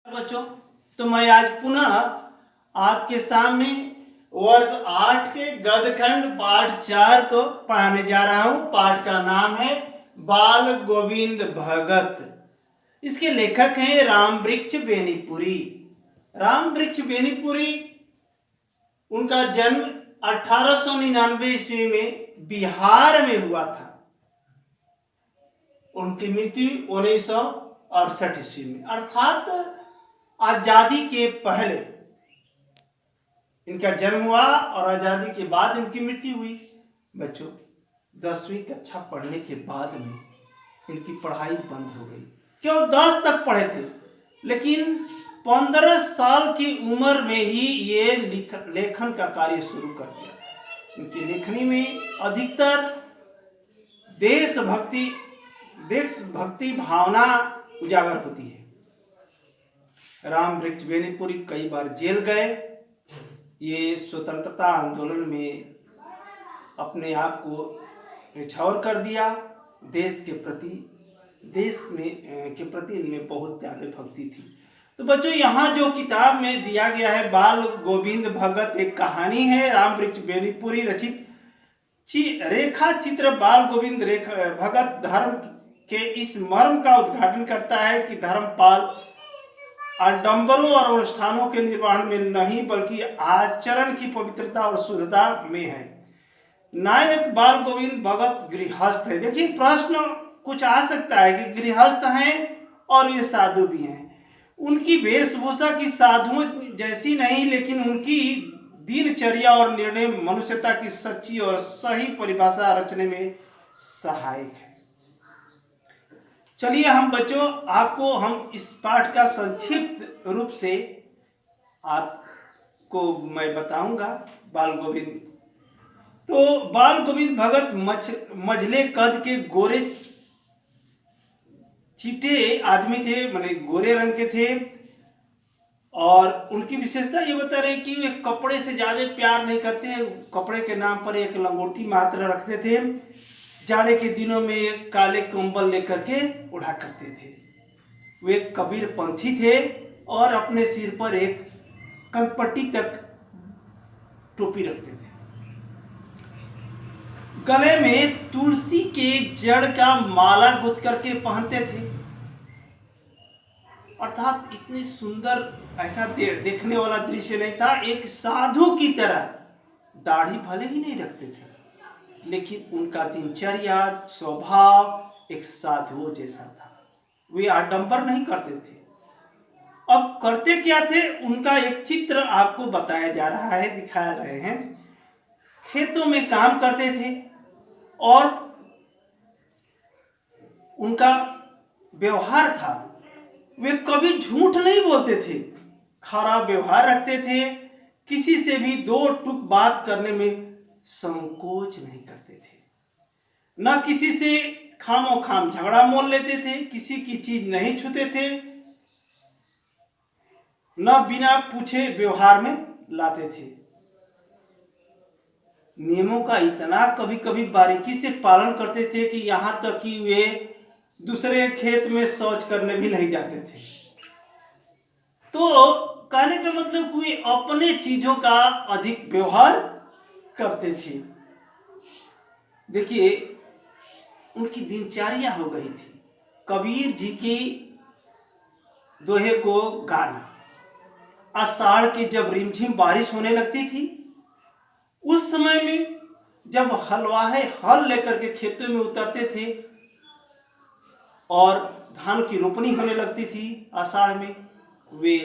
बच्चों, तो मैं आज पुनः आपके सामने वर्ग 8 के गद्यखंड पाठ 4 को पढ़ाने जा रहा हूं। पाठ का नाम है बाल गोविंद भगत। इसके लेखक हैं रामवृक्ष बेनीपुरी। रामवृक्ष बेनीपुरी, उनका जन्म 1899 ईस्वी में बिहार में हुआ था। उनकी मृत्यु 1968 ईस्वी में, अर्थात आजादी के पहले इनका जन्म हुआ और आजादी के बाद इनकी मृत्यु हुई। बच्चों, 10वीं कक्षा पढ़ने के बाद में इनकी पढ़ाई बंद हो गई। क्यों? 10 तक पढ़े थे, लेकिन 15 साल की उम्र में ही ये लेखन का कार्य शुरू कर दिया। इनकी लेखनी में अधिकतर देशभक्ति भावना उजागर होती है। रामवृक्ष बेनीपुरी कई बार जेल गए। ये स्वतंत्रता आंदोलन में अपने आप को न्यौछावर कर दिया। देश के प्रति इनमें बहुत ज़्यादा भक्ति थी। तो बच्चों, यहाँ जो किताब में दिया गया है बाल गोविंद भगत, एक कहानी है रामवृक्ष बेनीपुरी रचित रेखा चित्र। बाल गोविंद भगत धर्म के इस मर्म का उद्घाटन करता है कि धर्मपाल आडंबरों और अनुष्ठानों के निर्वहन में नहीं, बल्कि आचरण की पवित्रता और शुद्धता में है। नायक बाल गोविंद भगत गृहस्थ है। देखिए, प्रश्न कुछ आ सकता है कि गृहस्थ हैं और ये साधु भी हैं। उनकी वेशभूषा की साधुओं जैसी नहीं, लेकिन उनकी दिनचर्या और निर्णय मनुष्यता की सच्ची और सही परिभाषा रचने में सहायक है। चलिए हम बच्चों, आपको हम इस पाठ का संक्षिप्त रूप से आपको मैं बताऊंगा। बाल गोविंद, तो बाल गोविंद भगत मझले कद के गोरे चीटे आदमी थे, माने गोरे रंग के थे। और उनकी विशेषता ये बता रहे कि वे कपड़े से ज्यादा प्यार नहीं करते। कपड़े के नाम पर एक लंगोटी मात्र रखते थे। जाड़े के दिनों में काले कंबल लेकर के उड़ा करते थे। वे कबीर पंथी थे और अपने सिर पर एक कनपट्टी तक टोपी रखते थे। गले में तुलसी के जड़ का माला गुथ करके पहनते थे। अर्थात इतनी सुंदर, ऐसा देखने वाला दृश्य नहीं था। एक साधु की तरह दाढ़ी भले ही नहीं रखते थे, लेकिन उनका दिनचर्या स्वभाव एक साधुओं जैसा था। वे आडंबर नहीं करते थे। अब करते क्या थे, उनका एक चित्र आपको बताया जा रहा है, दिखाया रहे हैं। खेतों में काम करते थे और उनका व्यवहार था, वे कभी झूठ नहीं बोलते थे, खरा व्यवहार रखते थे। किसी से भी दो टूक बात करने में संकोच नहीं करते थे। न किसी से खामो खाम झगड़ा मोल लेते थे, किसी की चीज नहीं छूते थे, न बिना पूछे व्यवहार में लाते थे। नियमों का इतना कभी कभी बारीकी से पालन करते थे कि यहां तक कि वे दूसरे खेत में शौच करने भी नहीं जाते थे। तो कहने का मतलब वे अपने चीजों का अधिक व्यवहार करते थे। देखिए, उनकी दिनचर्या हो गई थी कबीर जी के दोहे को गाना। आषाढ़ की जब रिमझिम बारिश होने लगती थी, उस समय में जब हलवाहे हल लेकर के खेतों में उतरते थे और धान की रोपनी होने लगती थी आषाढ़ में, वे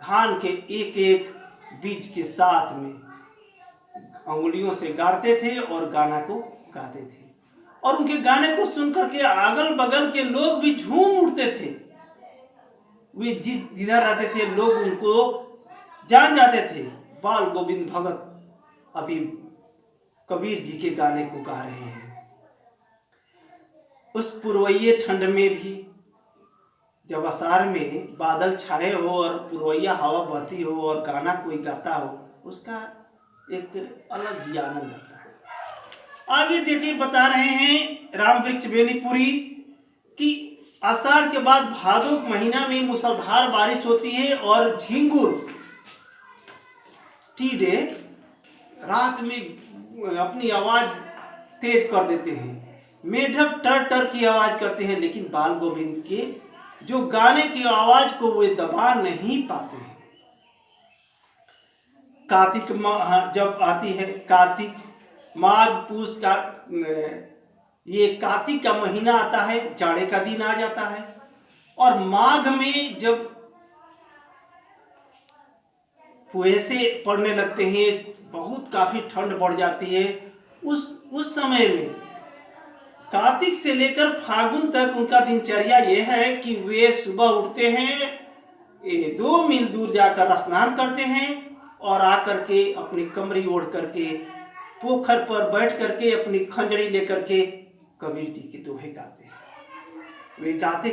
धान के एक एक बीज के साथ में अंगुलियों से गाड़ते थे और गाना को गाते थे। और उनके गाने को सुनकर के अगल बगल के लोग भी झूम उठते थे। वे जिधर रहते थे लोग उनको जान जाते थे, बाल गोविंद भगत अभी कबीर जी के गाने को गा रहे हैं। उस पुरवैये ठंड में भी, जब आषाढ़ में बादल छाए हो और पुरवैया हवा बहती हो और गाना कोई गाता हो, उसका एक अलग ही आनंद आता है। आगे देखिए, बता रहे हैं रामवृक्ष बेनीपुरी कि आषाढ़ के बाद भादो महीना में मूसलाधार बारिश होती है और झिंगुर टीडे रात में अपनी आवाज तेज कर देते हैं। मेढक टर टर की आवाज करते हैं, लेकिन बाल गोविंद के जो गाने की आवाज को वे दबा नहीं पाते हैं। कार्तिक जब आती है, कार्तिक माघ पूस का ये कार्तिक का महीना आता है, जाड़े का दिन आ जाता है। और माघ में जब कुहेसे पड़ने लगते हैं, बहुत काफी ठंड बढ़ जाती है, उस समय में कार्तिक से लेकर फागुन तक उनका दिनचर्या यह है कि वे सुबह उठते हैं, 2 मील दूर जाकर स्नान करते हैं और आकर के अपनी कमरी ओढ़ करके पोखर पर बैठ करके अपनी खंजड़ी लेकर के कबीर जी के दोहे गाते हैं। वे गाते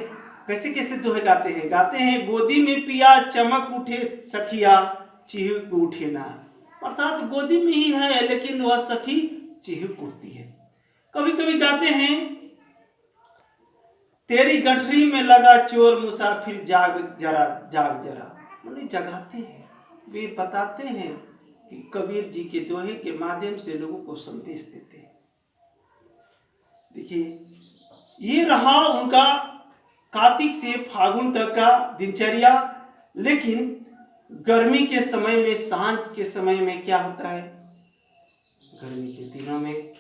कैसे कैसे दोहे गाते हैं? गाते हैं, गोदी में पिया चमक उठे सखिया चिहुक उठे ना। अर्थात गोदी में ही है लेकिन वह सखी चिहुक उठती है। कभी कभी गाते हैं, तेरी गठरी में लगा चोर मुसाफिर जाग जरा जाग जरा। मतलब जगाते हैं, वे बताते हैं कि कबीर जी के दोहे के माध्यम से लोगों को संदेश देते हैं। देखिए, ये रहा उनका कार्तिक से फागुन तक का दिनचर्या। लेकिन गर्मी के समय में, सांझ के समय में क्या होता है? गर्मी के दिनों में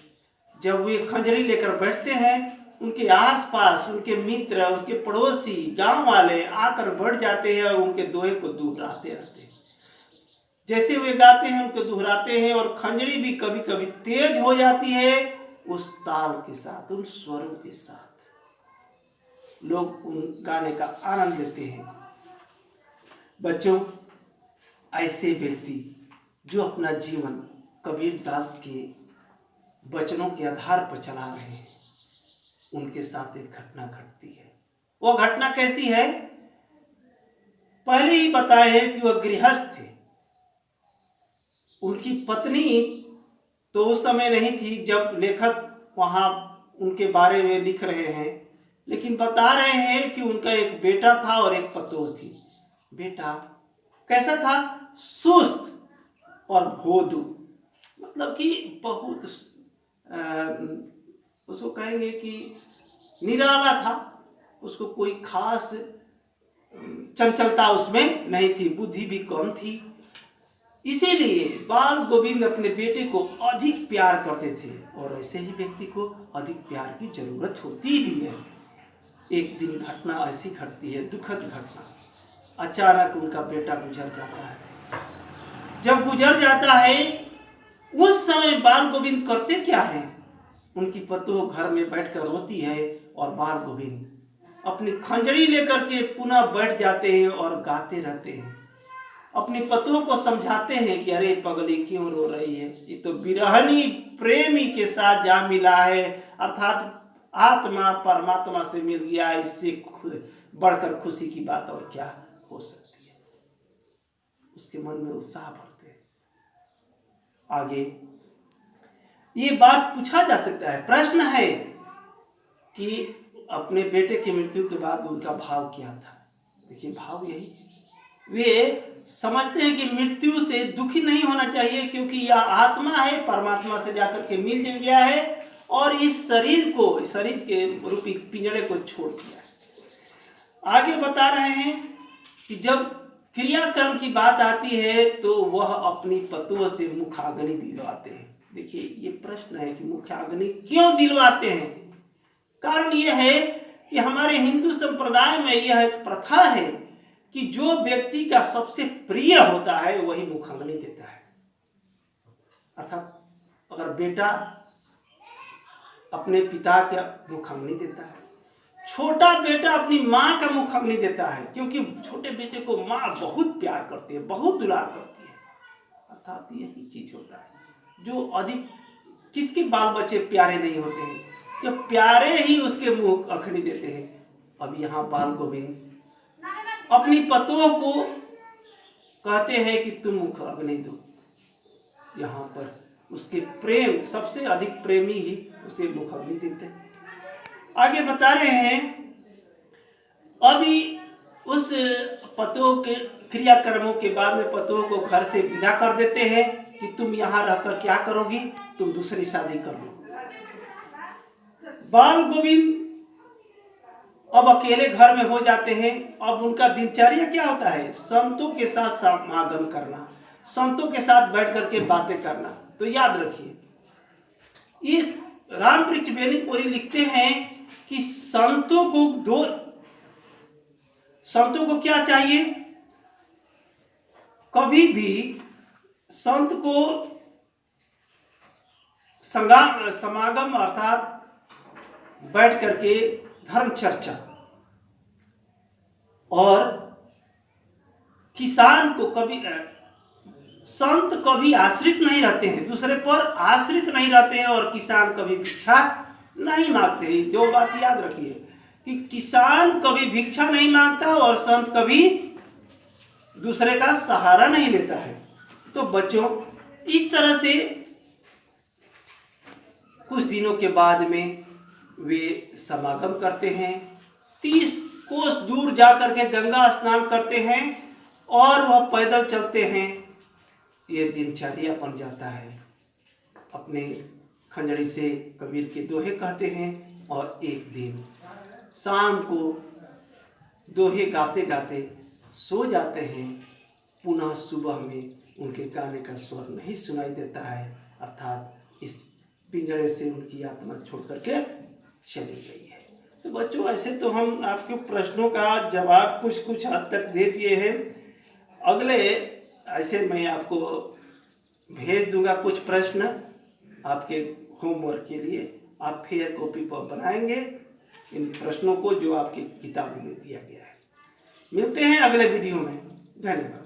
जब वे खंजरी लेकर बैठते हैं, उनके आसपास उनके मित्र, उसके पड़ोसी, गांव वाले आकर बढ़ जाते हैं और उनके दोहे को दोहराते रहते हैं। जैसे वे गाते हैं उनको दोहराते हैं और खंजरी भी कभी कभी तेज हो जाती है उस ताल के साथ, उन स्वरों के साथ। लोग उन गाने का आनंद लेते हैं। बच्चों, ऐसे व्यक्ति जो अपना जीवन कबीर दास के वचनों के आधार पर चला रहे हैं, उनके साथ एक घटना घटती है। वो घटना कैसी है? पहले ही बताए हैं कि वह गृहस्थ थे। उनकी पत्नी तो उस समय नहीं थी जब लेखक वहां उनके बारे में लिख रहे हैं, लेकिन बता रहे हैं कि उनका एक बेटा था और एक पतोह थी। बेटा कैसा था? सुस्त और भोदू, मतलब कि बहुत उसको कहेंगे कि निराला था। उसको कोई खास चंचलता उसमें नहीं थी, बुद्धि भी कम थी। इसीलिए बाल गोविंद अपने बेटे को अधिक प्यार करते थे और ऐसे ही व्यक्ति को अधिक प्यार की जरूरत होती भी है। एक दिन घटना ऐसी घटती है, दुखद घटना। अचानक उनका बेटा गुजर जाता है। जब गुजर जाता है, उस समय बाल गोविंद करते क्या है? उनकी पतोह घर में बैठकर रोती है और बाल गोविंद अपनी खंजरी लेकर के पुनः बैठ जाते हैं और गाते रहते हैं। अपनी पतोह को समझाते हैं कि अरे पगली क्यों रो रही है, ये तो बिरहनी प्रेमी के साथ जा मिला है, अर्थात आत्मा परमात्मा से मिल गया, इससे बढ़कर खुशी की बात और क्या हो सकती है। उसके मन में उत्साह भरते हैं। आगे ये बात पूछा जा सकता है, प्रश्न है कि अपने बेटे की मृत्यु के बाद उनका भाव क्या था। देखिए, भाव यही, वे समझते हैं कि मृत्यु से दुखी नहीं होना चाहिए, क्योंकि यह आत्मा है, परमात्मा से जाकर के मिल गया है और इस शरीर को, शरीर के रूपी पिंजरे को छोड़ दिया है। आगे बता रहे हैं कि जब क्रियाक्रम की बात आती है तो वह अपनी पतोह से मुखाग्नि दिलवाते हैं। देखिए, ये प्रश्न है कि मुखाग्नि क्यों दिलवाते हैं? कारण यह है कि हमारे हिंदू संप्रदाय में यह एक प्रथा है कि जो व्यक्ति का सबसे प्रिय होता है वही मुखाग्नि देता है। अर्थात अगर बेटा अपने पिता का मुखाग्नि देता है, छोटा बेटा अपनी माँ का मुखाग्नि देता है, क्योंकि छोटे बेटे को माँ बहुत प्यार करती है, बहुत दुलार करती है। अर्थात यही चीज होता है जो अधिक, किसके बाल बच्चे प्यारे नहीं होते हैं, जब प्यारे ही उसके मुख अग्नि देते हैं। अब यहाँ बाल गोविंद अपनी पतोह को कहते हैं कि तुम मुख अग्नि दो। यहाँ पर उसके प्रेम, सबसे अधिक प्रेमी ही उसे मुख अग्नि देते हैं। आगे बता रहे हैं अभी उस पतों के क्रियाक्रमों के बाद में पतों को घर से विदा कर देते हैं कि तुम यहाँ रहकर क्या करोगी, तुम दूसरी शादी कर लो। बाल गोविंद अब अकेले घर में हो जाते हैं। अब उनका दिनचर्या क्या होता है, संतों के साथ समागम करना, संतों के साथ बैठ करके बातें करना। तो याद रखिए, इस रामवृक्ष बेनीपुरी लिखते हैं कि संतों को क्या चाहिए, कभी भी संत को समागम अर्थात बैठ करके धर्म चर्चा, और किसान को कभी, संत कभी आश्रित नहीं रहते हैं, दूसरे पर आश्रित नहीं रहते हैं, और किसान कभी भिक्षा नहीं मांगते हैं। दो बात याद रखिए कि किसान कभी भिक्षा नहीं मांगता और संत कभी दूसरे का सहारा नहीं लेता है। तो बच्चों, इस तरह से कुछ दिनों के बाद में वे समागम करते हैं, 30 कोस दूर जाकर के गंगा स्नान करते हैं और वह पैदल चलते हैं। ये दिनचर्या बन जाता है। अपने खंजड़ी से कबीर के दोहे कहते हैं और एक दिन शाम को दोहे गाते गाते सो जाते हैं। पुनः सुबह में उनके गाने का स्वर नहीं सुनाई देता है, अर्थात इस पिंजरे से उनकी आत्मा छोड़ करके चली गई है। तो बच्चों, ऐसे तो हम आपके प्रश्नों का जवाब कुछ हद तक दे दिए हैं। अगले ऐसे मैं आपको भेज दूंगा कुछ प्रश्न आपके होमवर्क के लिए, आप फिर कॉपी पर बनाएंगे इन प्रश्नों को जो आपकी किताबों में दिया गया है। मिलते हैं अगले वीडियो में। धन्यवाद।